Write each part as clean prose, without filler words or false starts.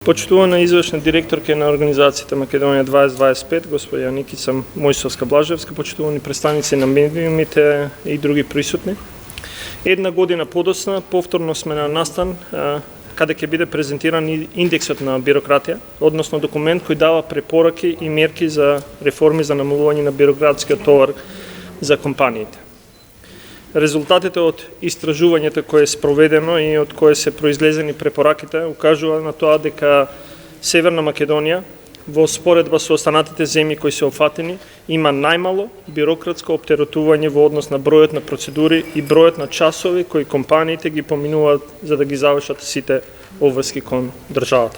Почитувана извршна директорка на организацијата Македонија 2025, господја Никица Мојсовска-Блажевска, почитувани представници на медиумите и други присутни. Една година подоцна, повторно сме на настан, каде ќе биде презентиран индексот на бирократија, односно документ кој дава препораки и мерки за реформи за намалување на бирократскиот товар за компаниите. Резултатите од истражувањето кое е спроведено и од кое се произлезени препораките укажува на тоа дека Северна Македонија во споредба со останатите земји кои се опфатени има најмало бирократско оптеретување во однос на бројот на процедури и бројот на часови кои компаниите ги поминуваат за да ги завршат сите обврски кон државата.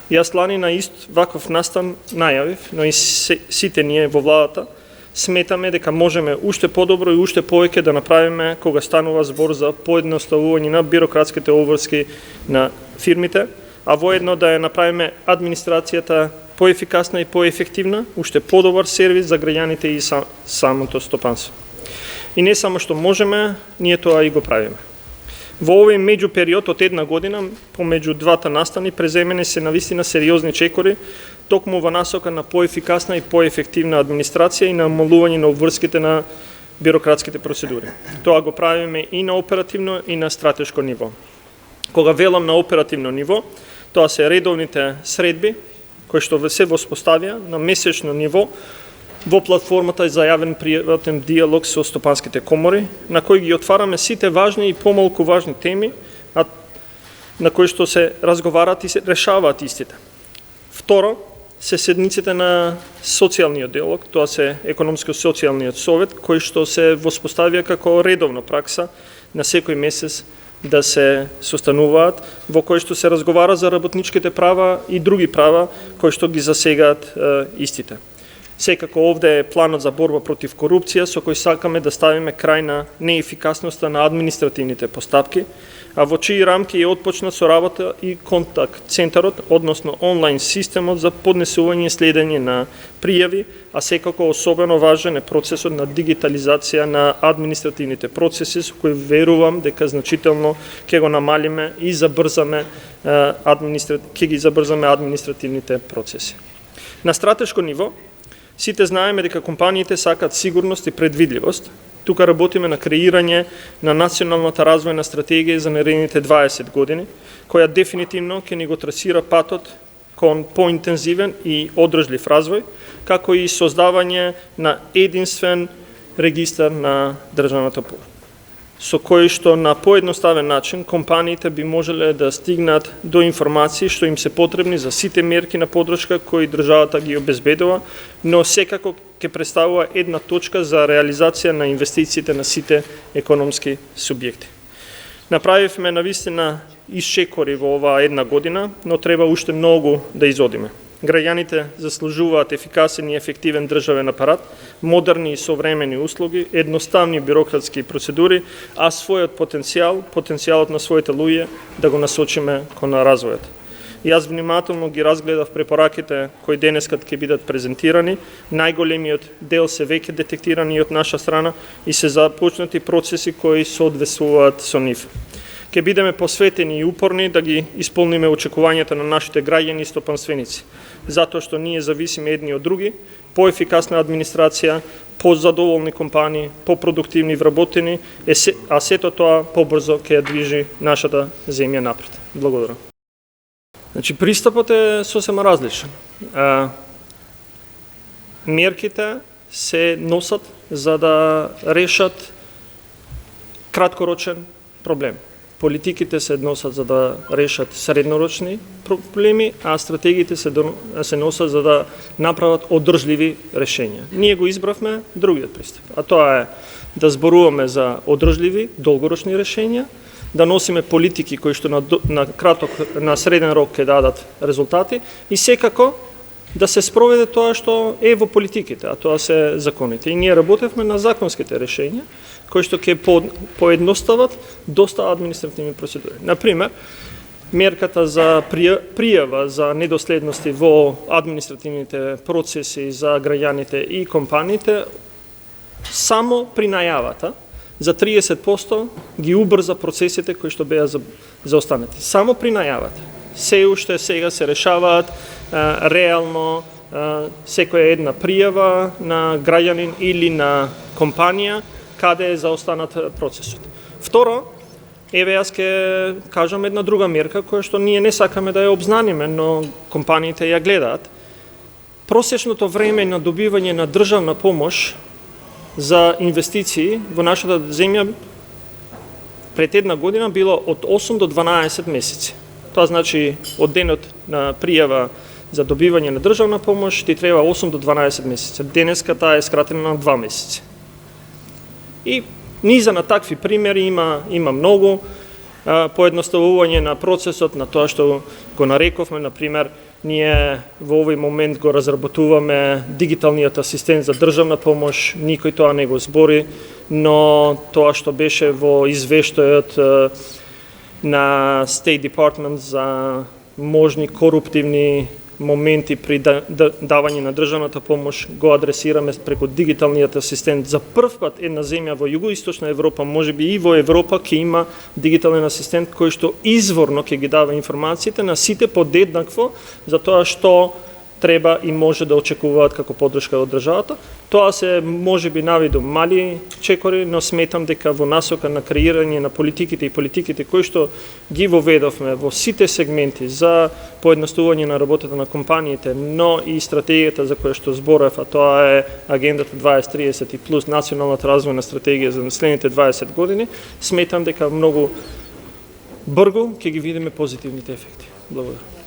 Јас лани на ист ваков настан најавив, но и сите ние во владата сметаме дека можеме уште подобро и уште повеќе да направиме кога станува збор за поедноставување на бирократските обврски на фирмите, а воедно да ја направиме администрацијата поефикасна и поефективна, уште подобар сервис за граѓаните и самото стопанство. И не само што можеме, ние тоа и го правиме. Во овој меѓупериод од една година, помеѓу двата настани, преземени се навистина сериозни чекори, токму во насока на поефикасна и поефективна администрација и намалување на обврските на бирократските процедури. Тоа го правиме и на оперативно и на стратешко ниво. Кога велам на оперативно ниво, тоа се редовните средби кои што се воспоставија на месечно ниво во платформата за јавен приватен диалог со стопанските комори, на кои ги отвараме сите важни и помалку важни теми, на кои што се разговарат и се решаваат истите. Второ, се седниците на социјалниот диалог, тоа се економско-социјалниот совет, кој што се воспоставија како редовна пракса на секој месец да се состануваат, во кој што се разговара за работничките права и други права кои што ги засегаат истите. Секако овде е планот за борба против корупција со кој сакаме да ставиме крај на неефикасноста на административните постапки, а во чии рамки е отпочнат со работа и контакт центарот, односно онлайн системот за поднесување и следење на пријави, а секако особено важен е процесот на дигитализација на административните процеси со кој верувам дека значително ќе го намалиме и забрзаме административните процеси. На стратешко ниво, сите знаеме дека компаниите сакаат сигурност и предвидливост. Тука работиме на креирање на националната развојна стратегија за наредните 20 години, која дефинитивно ќе ни го трасира патот кон поинтензивен и одржлив развој, како и создавање на единствен регистар на државната порта, со кој што на поедноставен начин компаниите би можеле да стигнат до информации што им се потребни за сите мерки на поддршка кои државата ги обезбедува, но секако ќе представува една точка за реализација на инвестициите на сите економски субјекти. Направивме навистина исчекори во оваа една година, но треба уште многу да изодиме. Граѓаните заслужуваат ефикасен и ефективен државен апарат, модерни и современи услуги, едноставни бирократски процедури, а својот потенцијалот на своите луѓе да го насочиме кон развојот. Јас внимателно ги разгледав препораките кои денескат ќе бидат презентирани, најголемиот дел се веќе детектирани од наша страна и се започнати процеси кои соодветствуваат со нив. Ќе бидеме посветени и упорни да ги исполниме очекувањата на нашите граѓани и стопанственици, затоа што ние зависиме едни од други, поефикасна администрација, позадоволни компании, попродуктивни вработени, а сето тоа побрзо ќе ја движи нашата земја напред. Благодарам. Значи, пристапот е сосема различен. Мерките се носат за да решат краткорочен проблем. Политиките се носат за да решат среднорочни проблеми, а стратегиите се носат за да направат одржливи решења. Ние го избравме другиот пристап, а тоа е да зборуваме за одржливи, долгорочни решења, да носиме политики кои што на среден рок ќе дадат резултати и секако да се спроведе тоа што е во политиките, а тоа се законите. И ние работевме на законските решења, кои што ќе поедностават доста административни процедури. Например, мерката за пријава за недоследности во административните процеси за граѓаните и компаниите, само при најавата за 30% ги убрза процесите кои што беа заостанати. Само при најавата. се уште сега се решаваат реално секоја една пријава на граѓанин или на компанија каде е заостанат процесот. Второ, еве јас ќе кажам една друга мерка која што ние не сакаме да ја обзнаниме, но компаниите ја гледаат. Просечното време на добивање на државна помош за инвестиции во нашата земја пред една година било од 8 до 12 месеци. Тоа значи од денот на пријава за добивање на државна помош ти треба 8 до 12 месеца. Денеска таа е скратена на 2 месеци. И низа на такви примери има многу. Поедноставување на процесот, на тоа што го нарековме, например, ние во овој момент го разработуваме дигиталниот асистент за државна помош, никој тоа не го збори, но тоа што беше во извештајот на State Department за можни коруптивни моменти при давање на државната помош го адресираме преку дигиталниот асистент. За прв пат една земја во југоисточна Европа, можеби и во Европа, ќе има дигитален асистент кој што изворно ќе ги дава информациите на сите подеднакво за тоа што треба и може да очекуваат како поддршка од државата. Тоа се можеби навидом мали чекори, но сметам дека во насока на креирање на политиките и политиките кои што ги воведовме во сите сегменти за поедноставување на работата на компаниите, но и стратегијата за која што зборев, а тоа е агендата 2030 и плюс националната развојна стратегија за наследните 20 години, сметам дека многу брзо ќе ги видиме позитивните ефекти. Благодарам.